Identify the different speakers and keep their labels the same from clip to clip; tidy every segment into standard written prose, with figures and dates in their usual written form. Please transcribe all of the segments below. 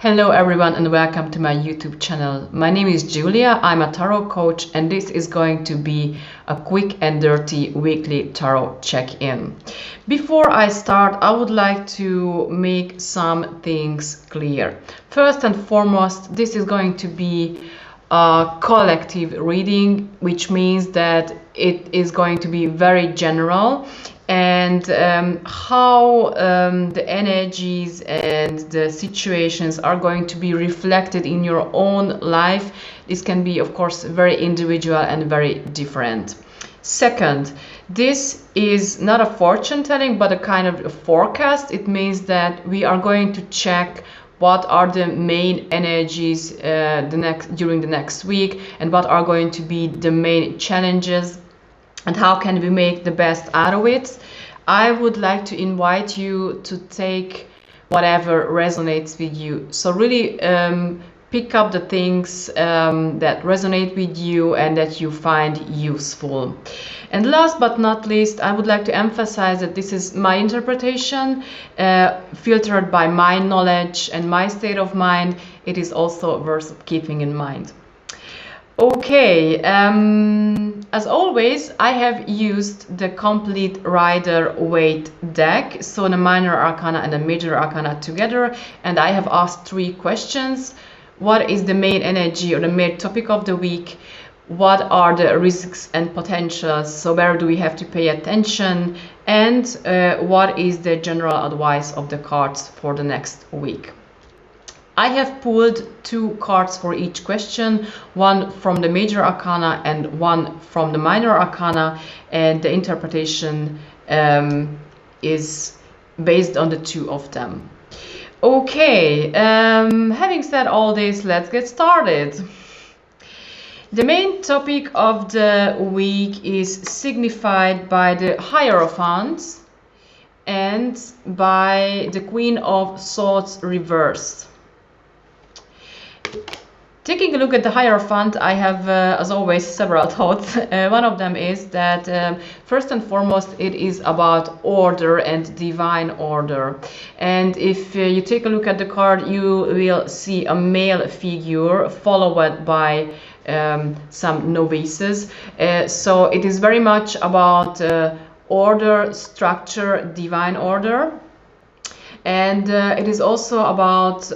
Speaker 1: Hello everyone and welcome to my YouTube channel. My name is Julia, I'm a tarot coach and this is going to be a quick and dirty weekly tarot check-in. Before I start, I would like to make some things clear. First and foremost, this is going to be a collective reading, which means that it is going to be very general, and how the energies and the situations are going to be reflected in your own life. This can be, of course, very individual and very different. Second, this is not a fortune telling, but a kind of a forecast. It means that we are going to check what are the main energies during the next week, and what are going to be the main challenges, and how can we make the best out of it. I would like to invite you to take whatever resonates with you. So really pick up the things that resonate with you and that you find useful. And last but not least, I would like to emphasize that this is my interpretation, filtered by my knowledge and my state of mind. It is also worth keeping in mind. Okay, as always, I have used the complete Rider Waite deck, so the minor arcana and the major arcana together, and I have asked 3 questions. What is the main energy or the main topic of the week? What are the risks and potentials? So where do we have to pay attention? And what is the general advice of the cards for the next week? I have pulled 2 cards for each question, one from the major arcana and one from the minor arcana, and the interpretation is based on the 2 of them. Okay, having said all this, let's get started. The main topic of the week is signified by the Hierophant and by the Queen of Swords reversed. Taking a look at the Hierophant, I have, as always, several thoughts. One of them is that, first and foremost, it is about order and divine order. And if you take a look at the card, you will see a male figure followed by some novices. So it is very much about order, structure, divine order. And it is also about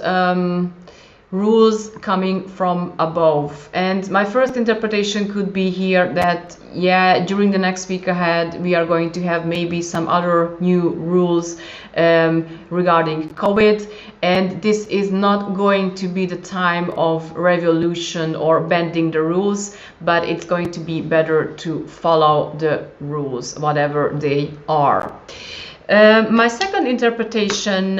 Speaker 1: rules coming from above. And my first interpretation could be here that, yeah, during the next week ahead we are going to have maybe some other new rules regarding COVID, and this is not going to be the time of revolution or bending the rules, but it's going to be better to follow the rules, whatever they are. My second interpretation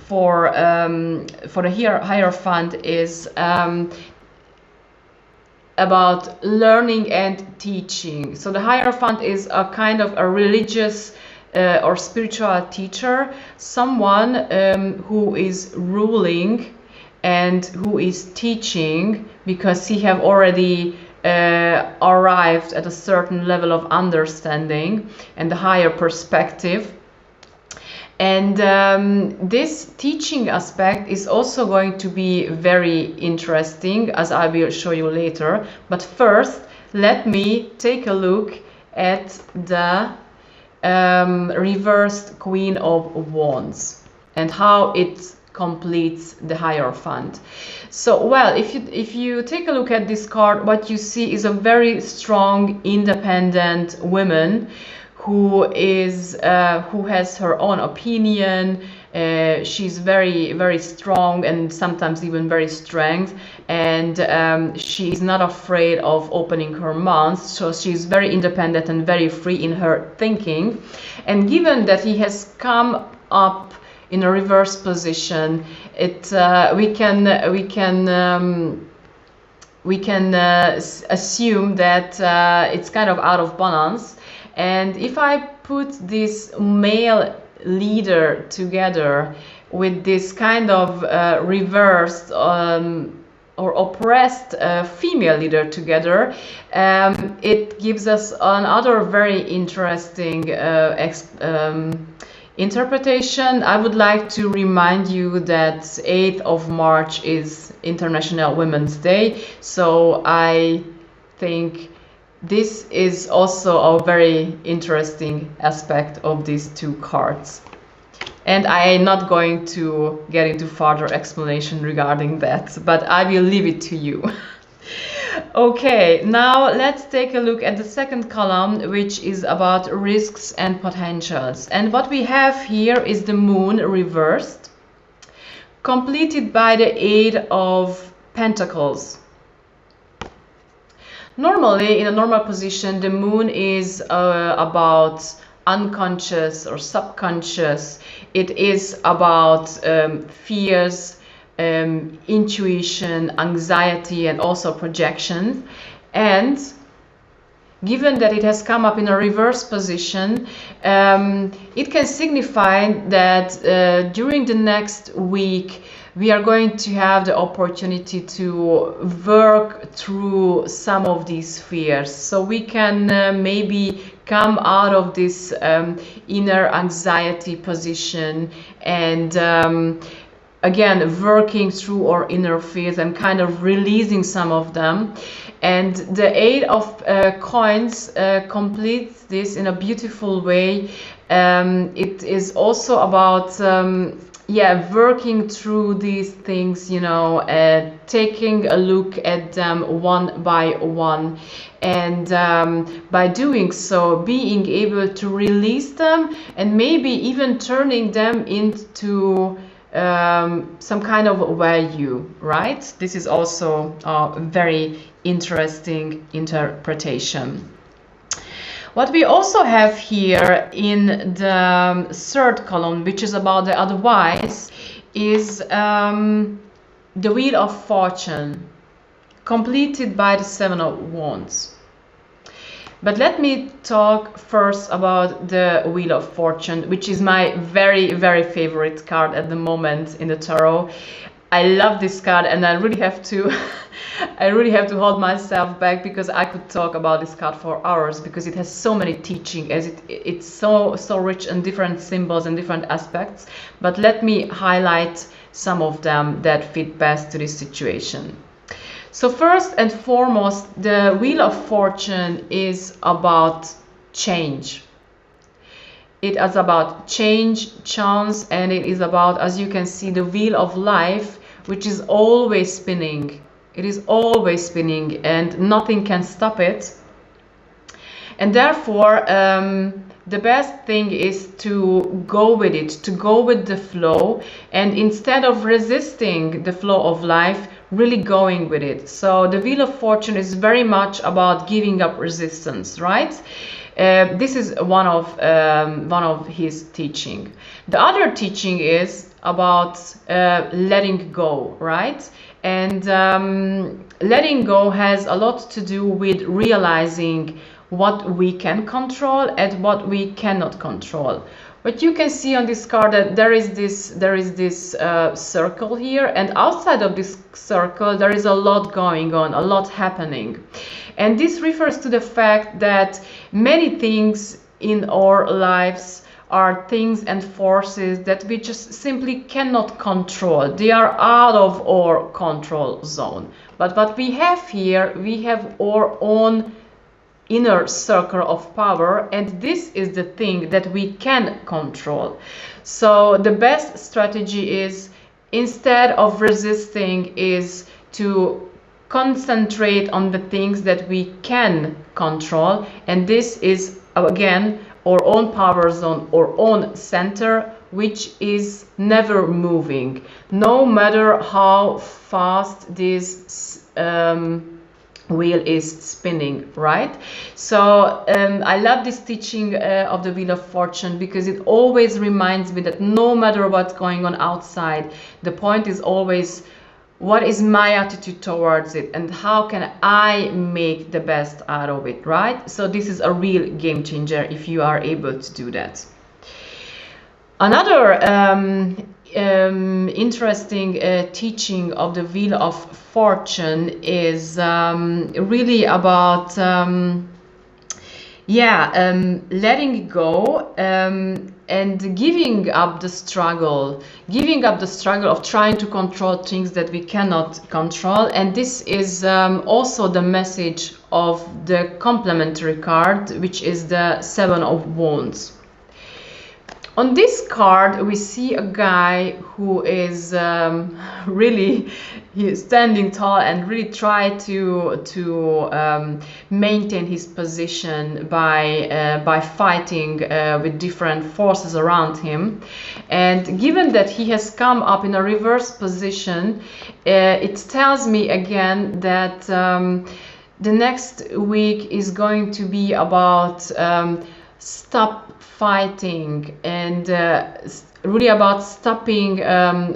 Speaker 1: for the Hierophant is about learning and teaching. So the Hierophant is a kind of a religious or spiritual teacher, someone who is ruling and who is teaching because he have already arrived at a certain level of understanding and a higher perspective. And this teaching aspect is also going to be very interesting, as I will show you later. But first, let me take a look at the reversed Queen of Wands and how it completes the Hierophant. So, well, if you take a look at this card, what you see is a very strong, independent woman who has her own opinion. She's very, very strong and sometimes even very strong, and she is not afraid of opening her mouth. So she's very independent and very free in her thinking. And given that he has come up in a reverse position, we can assume that it's kind of out of balance. And if I put this male leader together with this kind of reversed or oppressed female leader together, it gives us another very interesting interpretation, I would like to remind you that 8th of March is International Women's Day, so I think this is also a very interesting aspect of these two cards. And I am not going to get into further explanation regarding that, but I will leave it to you. Okay, now let's take a look at the second column, which is about risks and potentials. And what we have here is the moon reversed, completed by the 8 of Pentacles. Normally, in a normal position, the moon is about unconscious or subconscious. It is about fears, intuition, anxiety, and also projection. And given that it has come up in a reverse position, it can signify that during the next week we are going to have the opportunity to work through some of these fears, so we can maybe come out of this inner anxiety position and again working through our inner fears and kind of releasing some of them. And the 8 of coins completes this in a beautiful way. It is also about working through these things, you know, taking a look at them one by one, and by doing so being able to release them and maybe even turning them into some kind of value, right? This is also a very interesting interpretation. What we also have here in the third column, which is about the advice, is the Wheel of Fortune, completed by the 7 of Wands. But let me talk first about the Wheel of Fortune, which is my very, very favorite card at the moment in the tarot. I love this card, and I really have to hold myself back, because I could talk about this card for hours, because it has so many teaching, as it's so rich in different symbols and different aspects. But let me highlight some of them that fit best to this situation. So first and foremost, the Wheel of Fortune is about change. It is about change, chance, and it is about, as you can see, the wheel of life, which is always spinning. It is always spinning and nothing can stop it. And therefore, the best thing is to go with it, to go with the flow, and instead of resisting the flow of life, really going with it. So the Wheel of Fortune is very much about giving up resistance, right? This is one of his teaching. The other teaching is about letting go, right? And letting go has a lot to do with realizing what we can control and what we cannot control. But you can see on this card that there is this circle here, and outside of this circle there is a lot going on, a lot happening. And this refers to the fact that many things in our lives are things and forces that we just simply cannot control. They are out of our control zone. But what we have here, we have our own inner circle of power, and this is the thing that we can control. So the best strategy is, instead of resisting, is to concentrate on the things that we can control, and this is again our own power zone, our own center, which is never moving, no matter how fast this wheel is spinning, right? So I love this teaching of the Wheel of Fortune, because it always reminds me that no matter what's going on outside, the point is always, what is my attitude towards it and how can I make the best out of it, right? So this is a real game changer if you are able to do that. Another interesting teaching of the Wheel of Fortune is really about letting go and giving up the struggle of trying to control things that we cannot control. And this is also the message of the complementary card, which is the Seven of Wands. On this card, we see a guy who is really standing tall and really try to maintain his position by fighting with different forces around him. And given that he has come up in a reverse position, it tells me again that the next week is going to be about stop fighting and really about stopping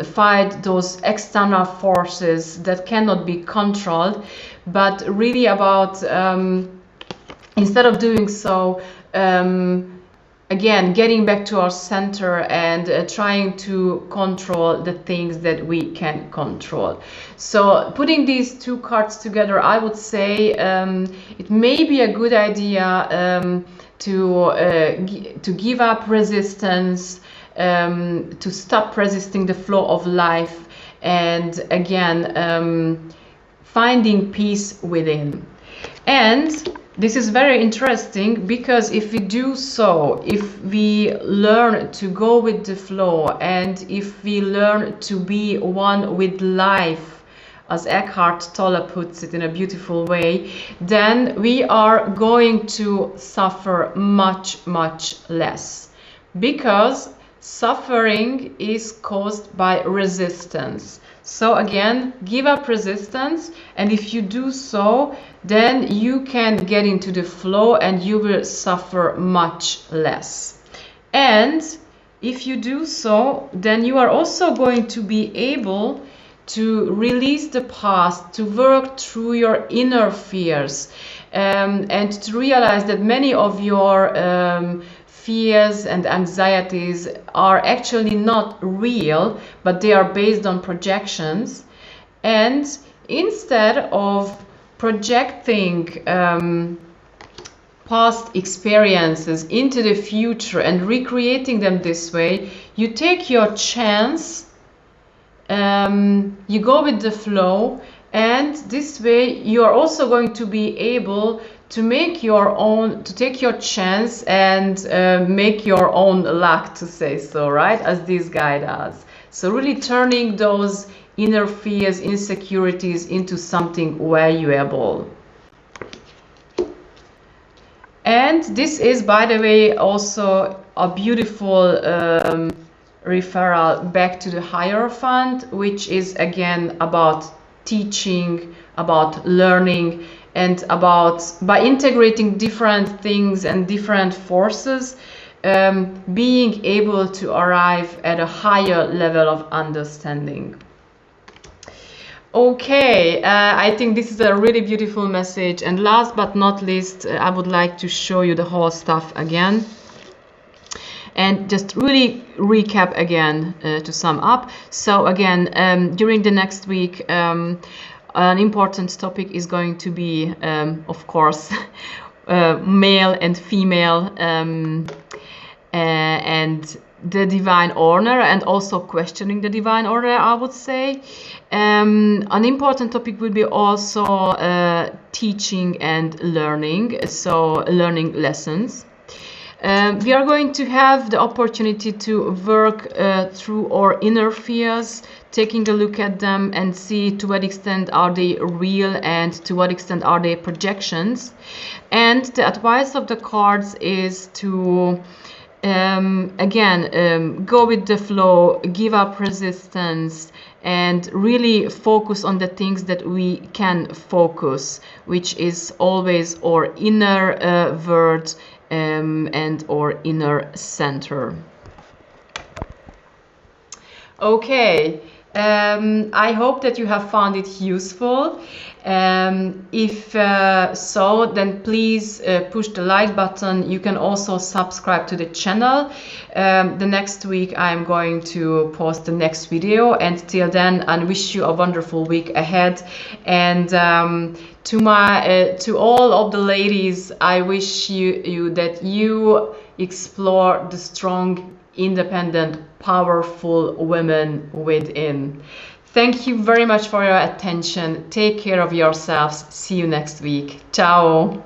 Speaker 1: fight those external forces that cannot be controlled, but really about instead of doing so, again getting back to our center and trying to control the things that we can control. So putting these two cards together, I would say it may be a good idea to give up resistance, to stop resisting the flow of life, and again finding peace within. And this is very interesting because if we do so, if we learn to go with the flow, and if we learn to be one with life, as Eckhart Tolle puts it in a beautiful way, then we are going to suffer much less, because suffering is caused by resistance. So again, give up resistance, and if you do so, then you can get into the flow and you will suffer much less. And if you do so, then you are also going to be able to release the past, to work through your inner fears, and to realize that many of your fears and anxieties are actually not real, but they are based on projections. And instead of projecting past experiences into the future and recreating them this way, you take your chance, you go with the flow, and this way you are also going to be able to make your own, to take your chance and make your own luck, to say so, right, as this guy does. So really turning those inner fears, insecurities into something valuable. And this is, by the way, also a beautiful referral back to the Hierophant, which is again about teaching, about learning, and about, by integrating different things and different forces, being able to arrive at a higher level of understanding. Okay, I think this is a really beautiful message. And last but not least, I would like to show you the whole stuff again. And just really recap again to sum up. So again, during the next week, an important topic is going to be, of course, male and female, and the divine order, and also questioning the divine order, I would say. An important topic will be also teaching and learning, so learning lessons. We are going to have the opportunity to work through our inner fears, taking a look at them and see to what extent are they real and to what extent are they projections. And the advice of the cards is to again go with the flow, give up resistance, and really focus on the things that we can focus, which is always our inner world and our inner center. Okay, I hope that you have found it useful. If so, then please push the like button. You can also subscribe to the channel. The next week I'm going to post the next video, and till then I wish you a wonderful week ahead. And to all of the ladies, I wish you that you explore the strong, independent, powerful women within. Thank you very much for your attention. Take care of yourselves. See you next week. Ciao.